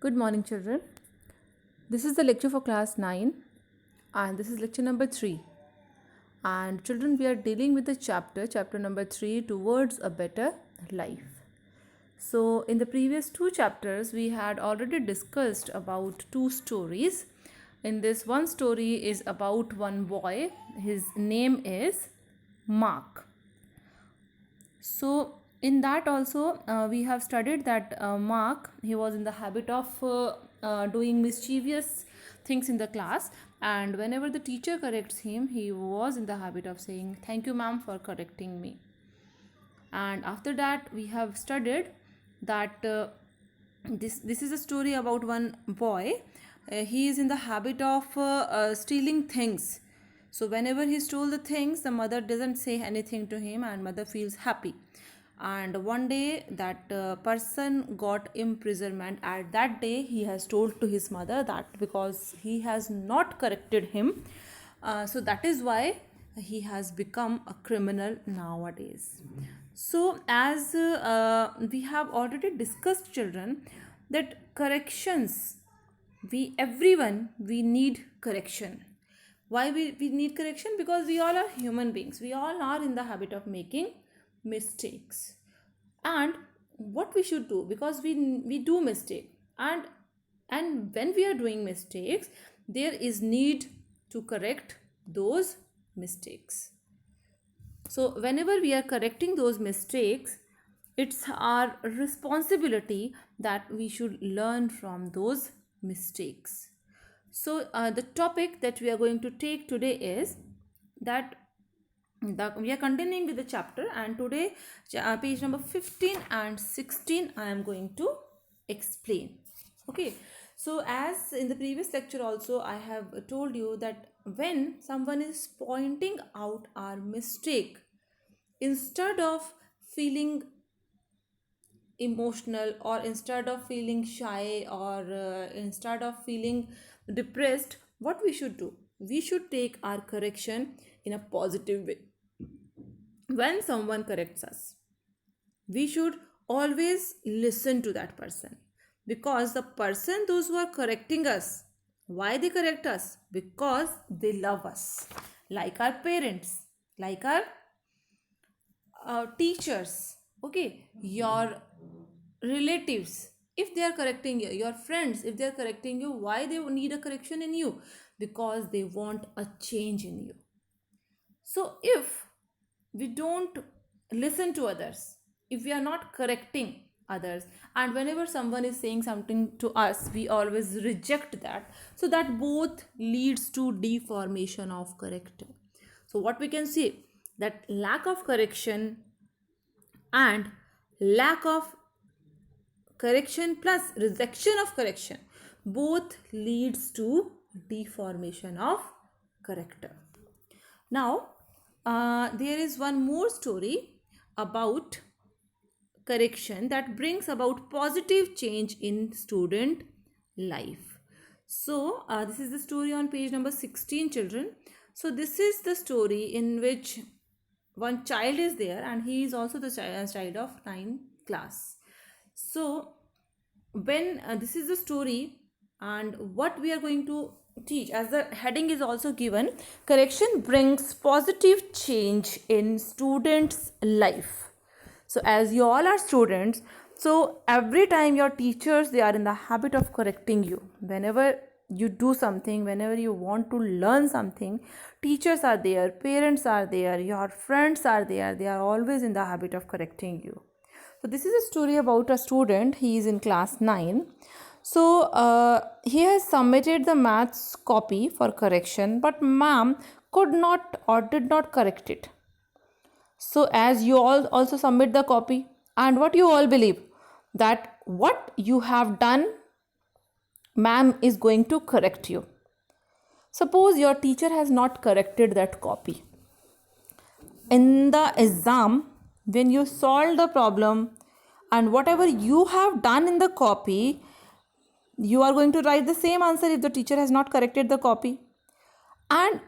Good morning, children. This is the lecture for class 9, and this is lecture number 3. And children, we are dealing with the chapter number 3, Towards a Better Life. So, in the previous two chapters, we had already discussed about two stories. In this one story is about one boy. His name is Mark. So in that also we have studied that Mark, he was in the habit of doing mischievous things in the class, and whenever the teacher corrects him, he was in the habit of saying thank you ma'am for correcting me. And after that we have studied that this is a story about one boy. He is in the habit of stealing things. So whenever he stole the things, the mother doesn't say anything to him, and mother feels happy. And one day that person got imprisonment. At that day he has told to his mother that because he has not corrected him, so that is why he has become a criminal nowadays. So as we have already discussed, children, that corrections, we need correction. Why we need correction? Because we all are human beings, we all are in the habit of making mistakes. And what we should do, because we do mistake, and when we are doing mistakes, there is need to correct those mistakes. So whenever we are correcting those mistakes, it's our responsibility that we should learn from those mistakes. So the topic that we are going to take today is that we are continuing with the chapter, and today page number 15 and 16 I am going to explain. Okay, so as in the previous lecture also I have told you that when someone is pointing out our mistake, instead of feeling emotional, or instead of feeling shy, or instead of feeling depressed, what we should do, we should take our correction in a positive way. When someone corrects us, we should always listen to that person, because the person, those who are correcting us, why they correct us? Because they love us, like our parents, like our teachers, okay, your relatives. If they are correcting you, your friends, if they are correcting you, why they need a correction in you? Because they want a change in you. So if we don't listen to others, if we are not correcting others, and whenever someone is saying something to us, we always reject that, so that both leads to deformation of character. So what we can say, that lack of correction and lack of correction plus rejection of correction, both leads to deformation of character. Now there is one more story about correction that brings about positive change in student life. So this is the story on page number 16, children. So this is the story in which one child is there, and he is also the child of 9th class. So when this is the story, and what we are going to teach, as the heading is also given, correction brings positive change in students life. So as you all are students, so every time your teachers, they are in the habit of correcting you. Whenever you do something, whenever you want to learn something, teachers are there, parents are there, your friends are there, they are always in the habit of correcting you. So this is a story about a student. He is in class 9. So he has submitted the maths copy for correction, but ma'am could not or did not correct it. So as you all also submit the copy, and what you all believe, that what you have done, ma'am is going to correct you. Suppose your teacher has not corrected that copy. In the exam, when you solve the problem, and whatever you have done in the copy, you are going to write the same answer if the teacher has not corrected the copy. And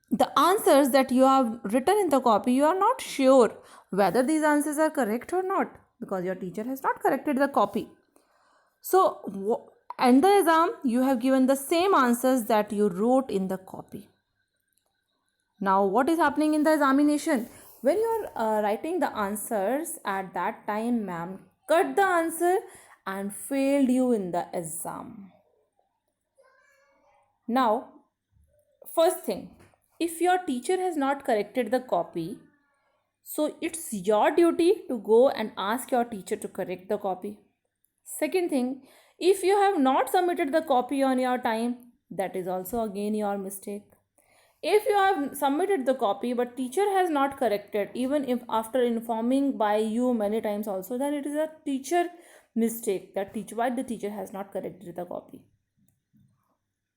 the answers that you have written in the copy, you are not sure whether these answers are correct or not, because your teacher has not corrected the copy. So in the exam you have given the same answers that you wrote in the copy. Now what is happening in the examination? When you are writing the answers, at that time ma'am cut the answer and failed you in the exam. Now, first thing, if your teacher has not corrected the copy, so it's your duty to go and ask your teacher to correct the copy. Second thing, if you have not submitted the copy on your time, that is also again your mistake. If you have submitted the copy but teacher has not corrected, even if after informing by you many times also, then it is a teacher mistake, that teacher, why the teacher has not corrected the copy.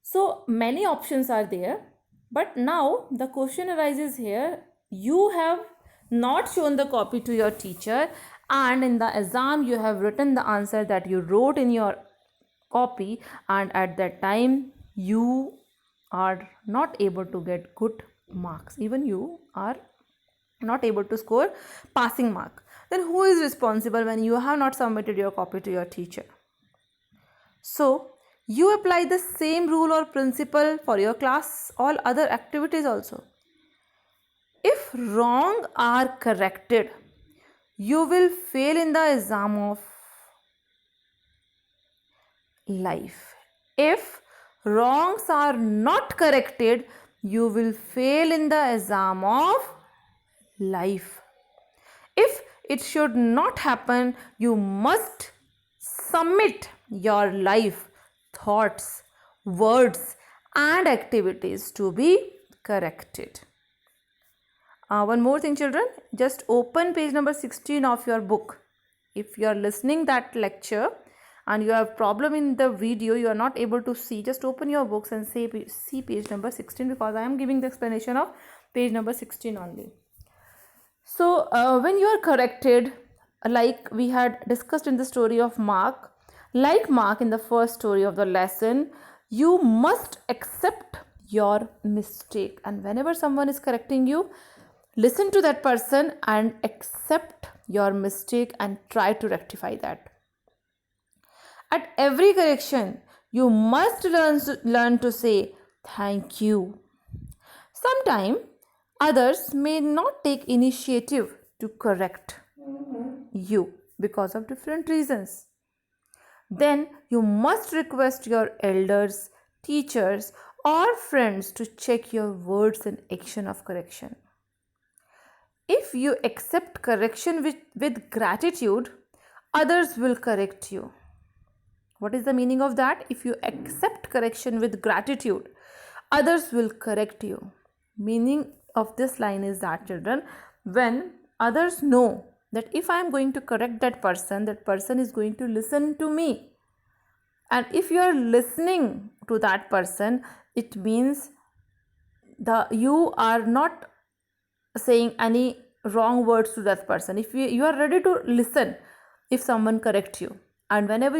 So many options are there, but now the question arises here, you have not shown the copy to your teacher and in the exam you have written the answer that you wrote in your copy, and at that time you are not able to get good marks, even you are not able to score passing mark. Then who is responsible when you have not submitted your copy to your teacher? So you apply the same rule or principle for your class, all other activities also. If wrong are corrected, you will fail in the exam of life. If wrongs are not corrected, you will fail in the exam of life. If it should not happen, you must submit your life, thoughts, words and activities to be corrected. One more thing children, just open page number 16 of your book. If you are listening that lecture and you have problem in the video, you are not able to see, just open your books and see page number 16, because I am giving the explanation of page number 16 only. So when you are corrected, like we had discussed in the story of Mark, like Mark in the first story of the lesson, you must accept your mistake, and whenever someone is correcting you, listen to that person and accept your mistake and try to rectify that. At every correction, you must learn to say thank you. Sometimes others may not take initiative to correct you because of different reasons. Then you must request your elders, teachers, or friends to check your words and action of correction. If you accept correction with gratitude, others will correct you. What is the meaning of that? If you accept correction with gratitude, others will correct you. Meaning of this line is that children, when others know that if I am going to correct that person is going to listen to me. And if you are listening to that person, it means you are not saying any wrong words to that person. If you are ready to listen if someone corrects you, and whenever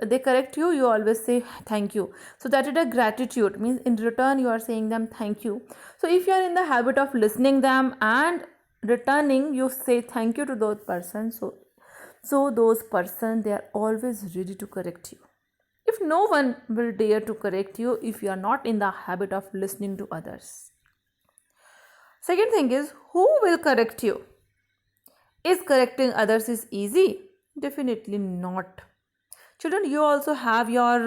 they correct you, you always say thank you. So that is a gratitude, means in return you are saying them thank you. So if you are in the habit of listening them and returning, you say thank you to those persons, so those persons, they are always ready to correct you. If no one will dare to correct you if you are not in the habit of listening to others. Second thing is, who will correct you? Is correcting others is easy? Definitely not. Children, you also have your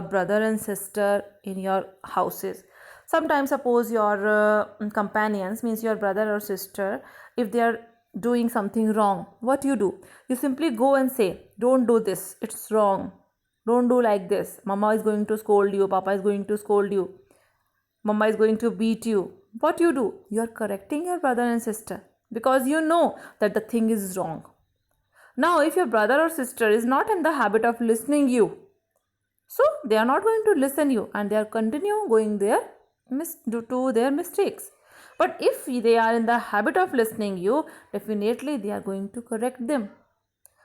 brother and sister in your houses. Sometimes suppose your companions, means your brother or sister, if they are doing something wrong, what you do? You simply go and say, don't do this, it's wrong. Don't do like this. Mama is going to scold you, Papa is going to scold you, Mama is going to beat you. What you do? You are correcting your brother and sister because you know that the thing is wrong. Now, if your brother or sister is not in the habit of listening you, so they are not going to listen you and they are continue going there to their mistakes. But if they are in the habit of listening you, definitely they are going to correct them.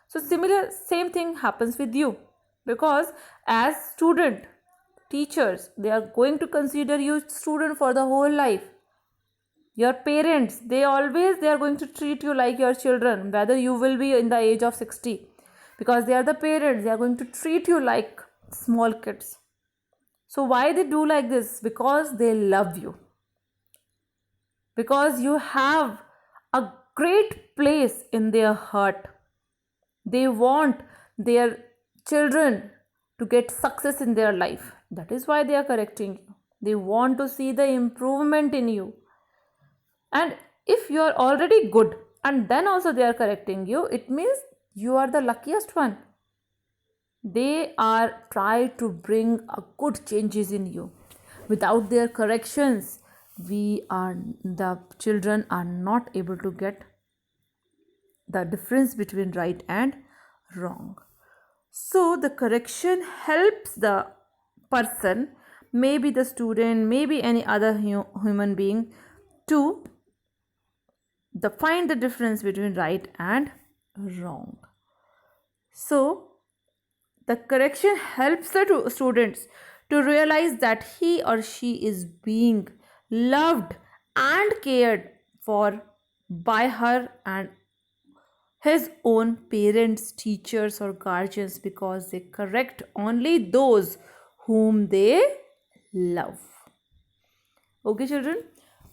So same thing happens with you, because as student, teachers, they are going to consider you student for the whole life. Your parents, they are going to treat you like your children, whether you will be in the age of 60, because they are the parents, they are going to treat you like small kids. So why they do like this? Because they love you, because you have a great place in their heart. They want their children to get success in their life. That is why they are correcting you. They want to see the improvement in you. And if you are already good and then also they are correcting you, it means you are the luckiest one. They are trying to bring a good changes in you. Without their corrections, the children are not able to get the difference between right and wrong. So the correction helps the person, maybe the student, maybe any other human being, to find the difference between right and wrong. So the correction helps the students to realize that he or she is being loved and cared for by her and his own parents, teachers, or guardians, because they correct only those whom they love. Okay, children.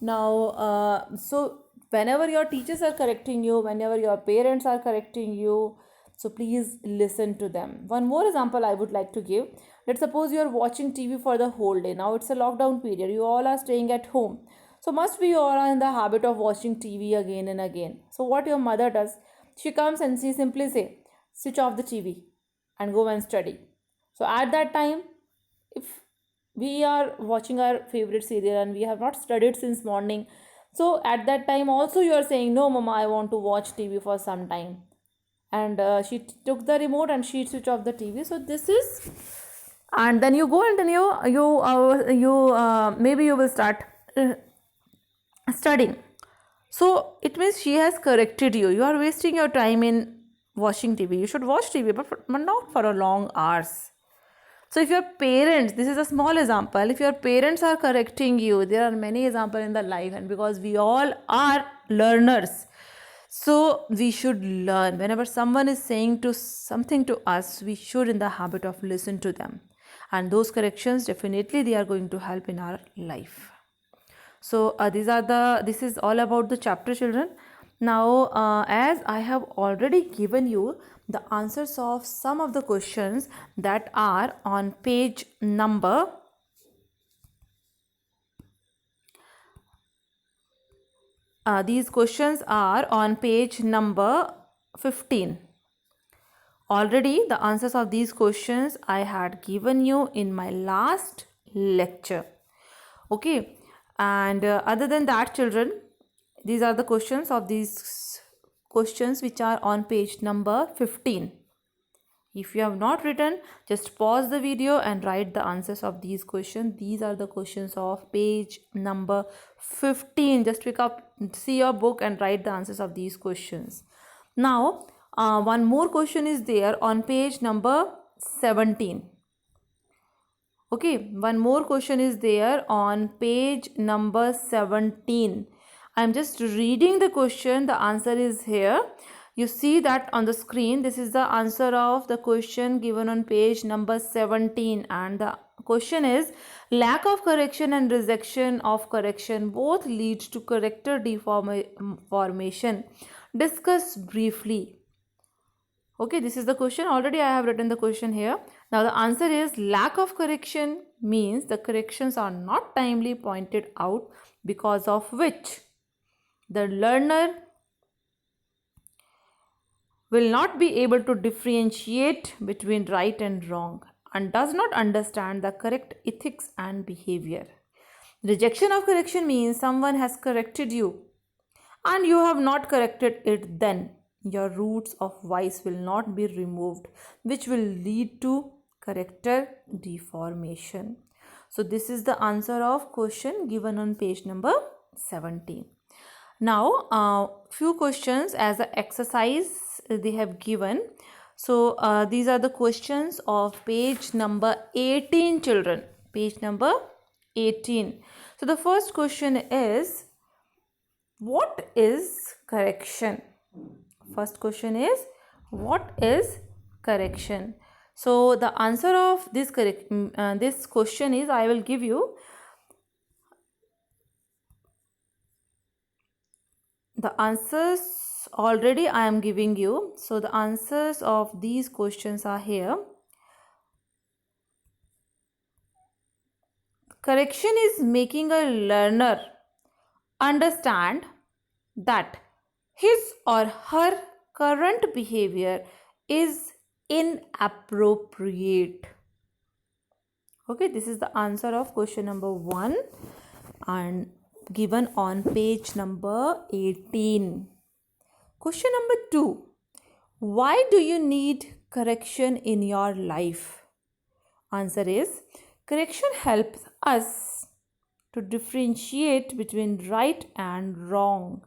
Now, so whenever your teachers are correcting you, whenever your parents are correcting you, so please listen to them. One more example I would like to give. Let's suppose you are watching TV for the whole day. Now it's a lockdown period. You all are staying at home. So must be you all are in the habit of watching TV again and again. So what your mother does, she comes and she simply say, switch off the TV and go and study. So at that time, if we are watching our favorite serial and we have not studied since morning, so at that time also you are saying, no mama, I want to watch TV for some time. And she took the remote and she switched off the TV. So this is, and then you go and then maybe you will start studying. So it means she has corrected you. You are wasting your time in watching TV. You should watch TV, but not for a long hours. So if your parents, this is a small example, if your parents are correcting you, there are many examples in the life, and because we all are learners, so we should learn. Whenever someone is saying to something to us, we should in the habit of listen to them. And those corrections, definitely they are going to help in our life. So this is all about the chapter, children. Now, as I have already given you the answers of some of the questions that are on page number these questions are on page number 15. Already the answers of these questions I had given you in my last lecture. Okay, and other than that, children, these are the questions of these questions which are on page number 15. If you have not written, just pause the video and write the answers of these questions. These are the questions of page number 15. Just pick up, see your book and write the answers of these questions. Now, one more question is there on page number 17. Okay, one more question is there on page number 17. I'm just reading the question. The answer is here. You see that on the screen. This is the answer of the question given on page number 17. And the question is, lack of correction and rejection of correction both leads to character deformation. Discuss briefly. Okay, this is the question. Already I have written the question here. Now the answer is, lack of correction means the corrections are not timely pointed out, because of which the learner will not be able to differentiate between right and wrong and does not understand the correct ethics and behavior. Rejection of correction means someone has corrected you and you have not corrected it, then your roots of vice will not be removed, which will lead to character deformation. So this is the answer of question given on page number 17. Now, few questions as an exercise they have given. So these are the questions of page number 18, children. Page number 18. So the first question is, what is correction? First question is, what is correction? So the answer of this question is, I will give you the answers already I am giving you. So the answers of these questions are here. Correction is making a learner understand that his or her current behavior is inappropriate. Okay, this is the answer of question number 1 and given on page number 18. Question number 2. Why do you need correction in your life? Answer is, correction helps us to differentiate between right and wrong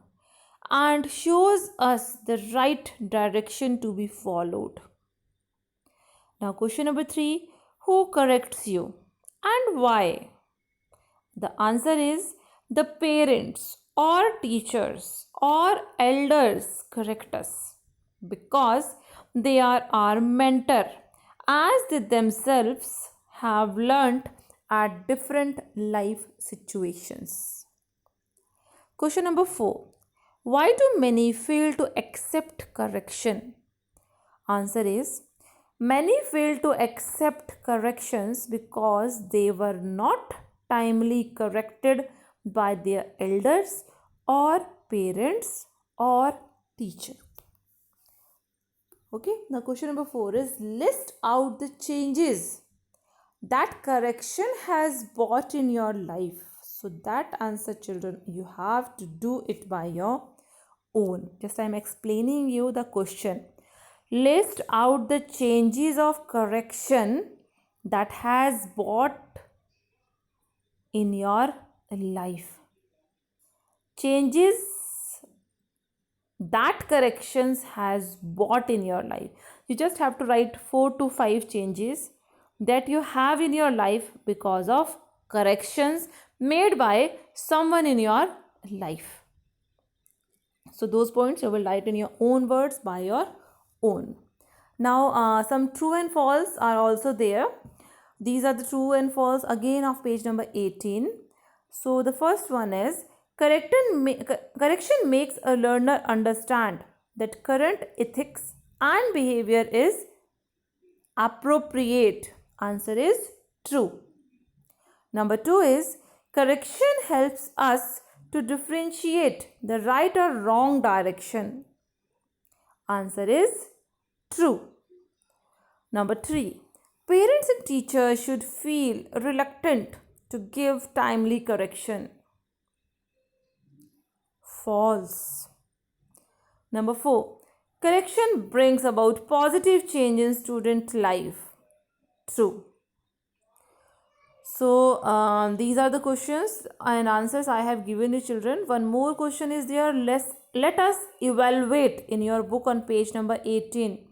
and shows us the right direction to be followed. Now, question number 3. Who corrects you and why? The answer is, the parents or teachers or elders correct us because they are our mentor, as they themselves have learnt at different life situations. Question number 4. Why do many fail to accept correction? Answer is, many fail to accept corrections because they were not timely corrected by their elders or parents or teacher. Okay, now question number 4 is, list out the changes that correction has brought in your life. So that answer, children, you have to do it by your own. Just I am explaining you the question. List out the changes of correction that has brought in your life. Changes that corrections has brought in your life. You just have to write 4 to 5 changes that you have in your life because of corrections made by someone in your life. So those points you will write in your own words by your own. Now some true and false are also there. These are the true and false again of page number 18. So the first one is, correction makes a learner understand that current ethics and behavior is appropriate. Answer is true. Number 2 is, correction helps us to differentiate the right or wrong direction. Answer is true. Number 3, parents and teachers should feel reluctant to give timely correction. False. Number 4, correction brings about positive change in student life. True. So these are the questions and answers I have given you, children. One more question is there. Let us evaluate in your book on page number 18.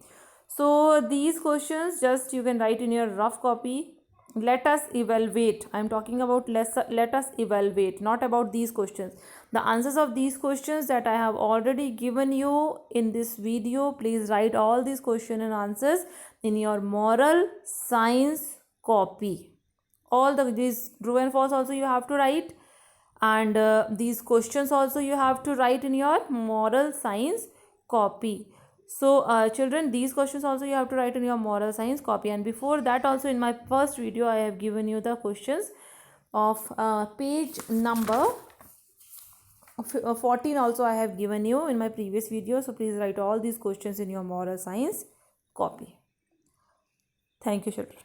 So these questions just you can write in your rough copy. Let us evaluate. I am talking about let us evaluate, not about these questions. The answers of these questions that I have already given you in this video. Please write all these questions and answers in your moral science copy. All these true and false also you have to write, and these questions also you have to write in your moral science copy. So children, these questions also you have to write in your moral science copy. And before that also, in my first video I have given you the questions of page number 14 also I have given you in my previous video. So please write all these questions in your moral science copy. Thank you, children.